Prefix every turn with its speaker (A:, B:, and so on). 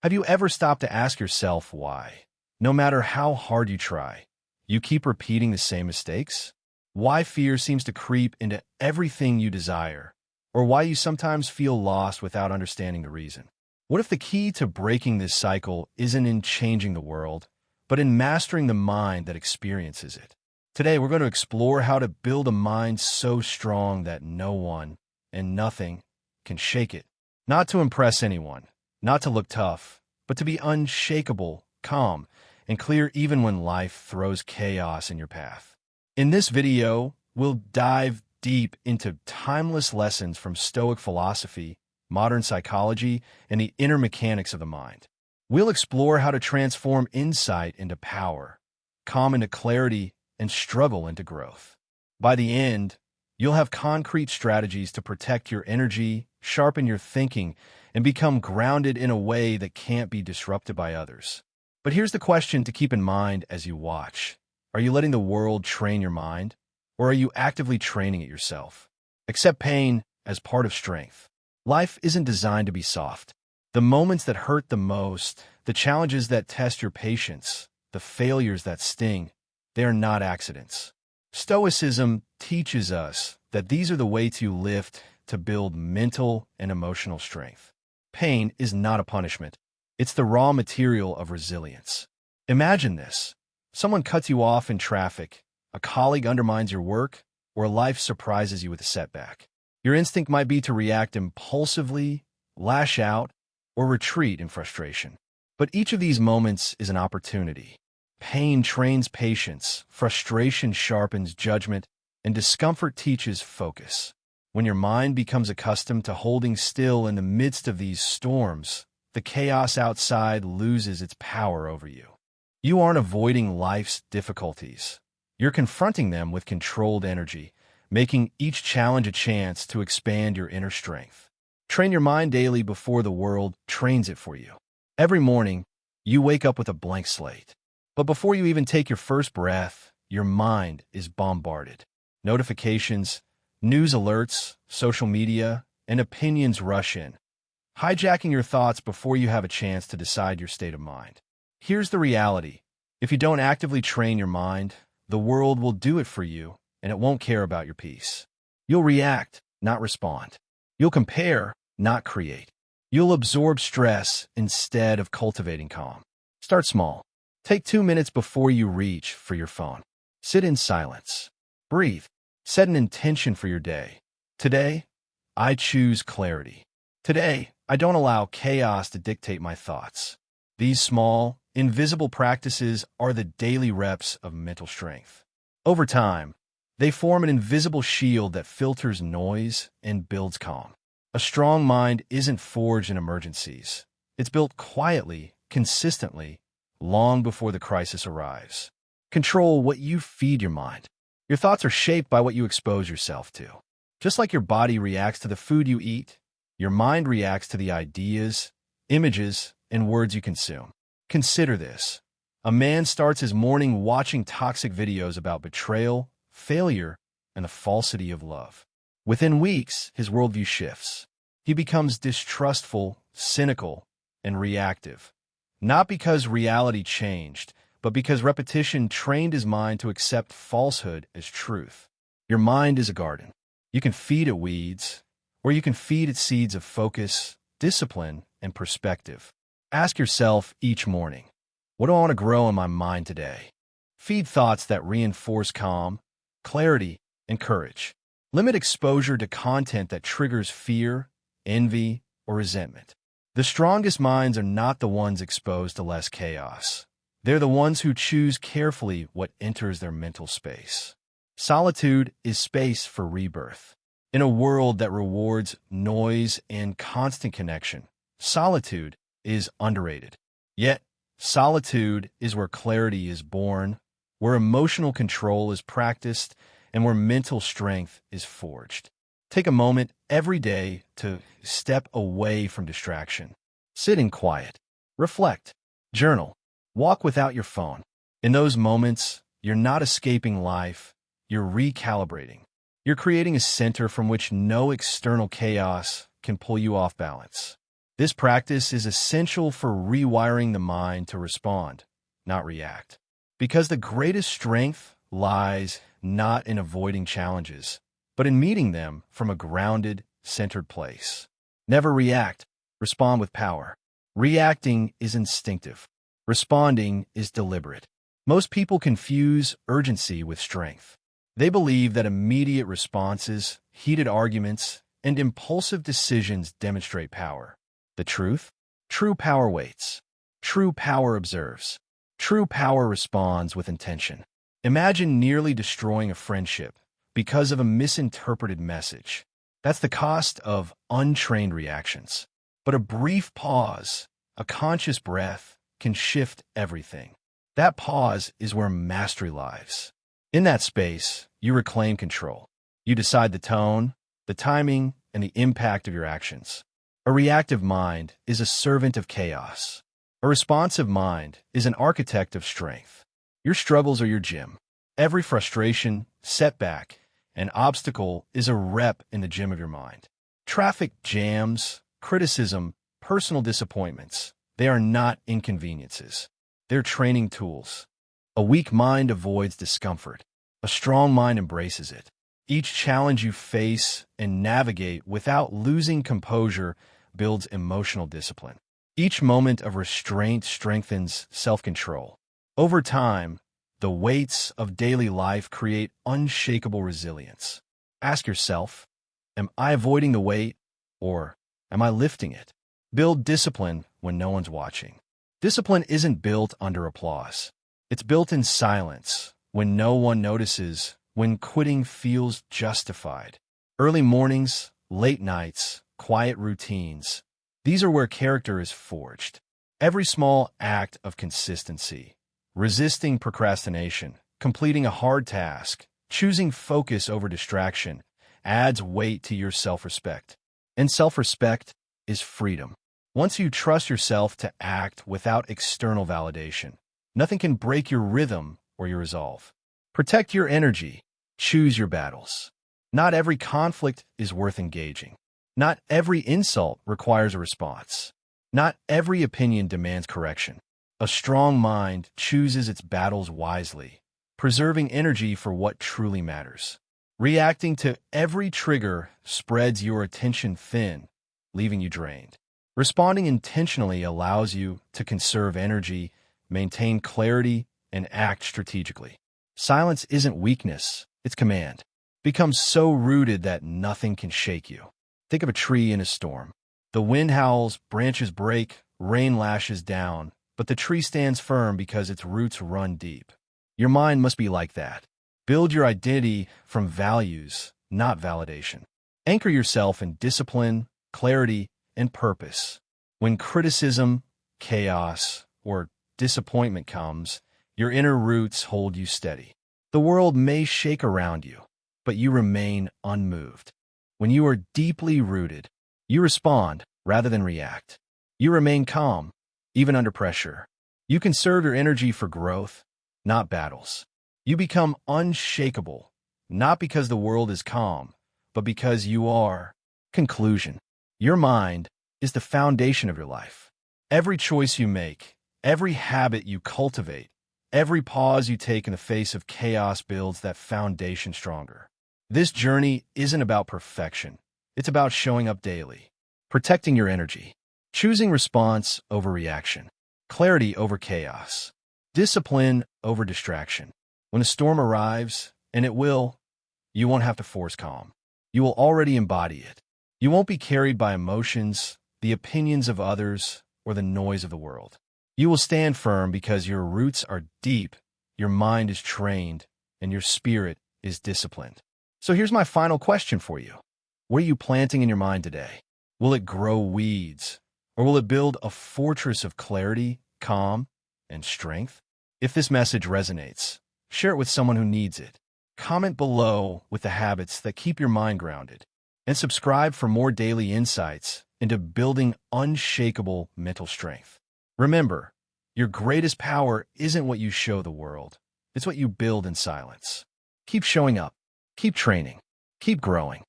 A: Have you ever stopped to ask yourself why, no matter how hard you try, you keep repeating the same mistakes? Why fear seems to creep into everything you desire, or why you sometimes feel lost without understanding the reason? What if the key to breaking this cycle isn't in changing the world, but in mastering the mind that experiences it? Today, we're going to explore how to build a mind so strong that no one and nothing can shake it. Not to impress anyone, not to look tough, but to be unshakable, calm, and clear even when life throws chaos in your path. In this video, we'll dive deep into timeless lessons from Stoic philosophy, modern psychology, and the inner mechanics of the mind. We'll explore how to transform insight into power, calm into clarity, and struggle into growth. By the end, you'll have concrete strategies to protect your energy, sharpen your thinking, and become grounded in a way that can't be disrupted by others. But here's the question to keep in mind as you watch. Are you letting the world train your mind, or are you actively training it yourself? Accept pain as part of strength. Life isn't designed to be soft. The moments that hurt the most, the challenges that test your patience, the failures that sting, they are not accidents. Stoicism teaches us that these are the weights you lift to build mental and emotional strength. Pain is not a punishment. It's the raw material of resilience. Imagine this. Someone cuts you off in traffic, a colleague undermines your work, or life surprises you with a setback. Your instinct might be to react impulsively, lash out, or retreat in frustration. But each of these moments is an opportunity. Pain trains patience, frustration sharpens judgment, and discomfort teaches focus. When your mind becomes accustomed to holding still in the midst of these storms, the chaos outside loses its power over you. You aren't avoiding life's difficulties. You're confronting them with controlled energy, making each challenge a chance to expand your inner strength. Train your mind daily before the world trains it for you. Every morning, you wake up with a blank slate. But before you even take your first breath, your mind is bombarded. Notifications, news alerts, social media, and opinions rush in, hijacking your thoughts before you have a chance to decide your state of mind. Here's the reality. If you don't actively train your mind, the world will do it for you, and it won't care about your peace. You'll react, not respond. You'll compare, not create. You'll absorb stress instead of cultivating calm. Start small. Take 2 minutes before you reach for your phone. Sit in silence. Breathe. Set an intention for your day. Today, I choose clarity. Today, I don't allow chaos to dictate my thoughts. These small, invisible practices are the daily reps of mental strength. Over time, they form an invisible shield that filters noise and builds calm. A strong mind isn't forged in emergencies. It's built quietly, consistently, long before the crisis arrives. Control what you feed your mind. Your thoughts are shaped by what you expose yourself to. Just like your body reacts to the food you eat, your mind reacts to the ideas, images, and words you consume. Consider this. A man starts his morning watching toxic videos about betrayal, failure, and the falsity of love. Within weeks, his worldview shifts. He becomes distrustful, cynical, and reactive. Not because reality changed, but because repetition trained his mind to accept falsehood as truth. Your mind is a garden. You can feed it weeds, or you can feed it seeds of focus, discipline, and perspective. Ask yourself each morning, what do I want to grow in my mind today? Feed thoughts that reinforce calm, clarity, and courage. Limit exposure to content that triggers fear, envy, or resentment. The strongest minds are not the ones exposed to less chaos. They're the ones who choose carefully what enters their mental space. Solitude is space for rebirth. In a world that rewards noise and constant connection, solitude is underrated. Yet, solitude is where clarity is born, where emotional control is practiced, and where mental strength is forged. Take a moment every day to step away from distraction. Sit in quiet. Reflect. Journal. Walk without your phone. In those moments, you're not escaping life, you're recalibrating. You're creating a center from which no external chaos can pull you off balance. This practice is essential for rewiring the mind to respond, not react. Because the greatest strength lies not in avoiding challenges, but in meeting them from a grounded, centered place. Never react, respond with power. Reacting is instinctive. Responding is deliberate. Most people confuse urgency with strength. They believe that immediate responses, heated arguments, and impulsive decisions demonstrate power. The truth? True power waits. True power observes. True power responds with intention. Imagine nearly destroying a friendship because of a misinterpreted message. That's the cost of untrained reactions. But a brief pause, a conscious breath, can shift everything. That pause is where mastery lies. In that space, you reclaim control. You decide the tone, the timing, and the impact of your actions. A reactive mind is a servant of chaos. A responsive mind is an architect of strength. Your struggles are your gym. Every frustration, setback, and obstacle is a rep in the gym of your mind. Traffic jams, criticism, personal disappointments, they are not inconveniences. They're training tools. A weak mind avoids discomfort. A strong mind embraces it. Each challenge you face and navigate without losing composure builds emotional discipline. Each moment of restraint strengthens self-control. Over time, the weights of daily life create unshakable resilience. Ask yourself, am I avoiding the weight, or am I lifting it? Build discipline when no one's watching. Discipline isn't built under applause. It's built in silence, when no one notices, when quitting feels justified. Early mornings, late nights, quiet routines. These are where character is forged. Every small act of consistency, resisting procrastination, completing a hard task, choosing focus over distraction, adds weight to your self-respect. And self-respect is freedom. Once you trust yourself to act without external validation, nothing can break your rhythm or your resolve. Protect your energy. Choose your battles. Not every conflict is worth engaging. Not every insult requires a response. Not every opinion demands correction. A strong mind chooses its battles wisely, preserving energy for what truly matters. Reacting to every trigger spreads your attention thin, leaving you drained. Responding intentionally allows you to conserve energy, maintain clarity, and act strategically. Silence isn't weakness, it's command. Become so rooted that nothing can shake you. Think of a tree in a storm. The wind howls, branches break, rain lashes down, but the tree stands firm because its roots run deep. Your mind must be like that. Build your identity from values, not validation. Anchor yourself in discipline, clarity, and purpose. When criticism, chaos, or disappointment comes, your inner roots hold you steady. The world may shake around you, but you remain unmoved. When you are deeply rooted, you respond rather than react. You remain calm, even under pressure. You conserve your energy for growth, not battles. You become unshakable, not because the world is calm, but because you are. Conclusion. Your mind is the foundation of your life. Every choice you make, every habit you cultivate, every pause you take in the face of chaos builds that foundation stronger. This journey isn't about perfection. It's about showing up daily, protecting your energy, choosing response over reaction, clarity over chaos, discipline over distraction. When a storm arrives, and it will, you won't have to force calm. You will already embody it. You won't be carried by emotions, the opinions of others, or the noise of the world. You will stand firm because your roots are deep, your mind is trained, and your spirit is disciplined. So here's my final question for you. What are you planting in your mind today? Will it grow weeds, or will it build a fortress of clarity, calm, and strength? If this message resonates, share it with someone who needs it. Comment below with the habits that keep your mind grounded, and subscribe for more daily insights into building unshakable mental strength. Remember, your greatest power isn't what you show the world. It's what you build in silence. Keep showing up, keep training, keep growing.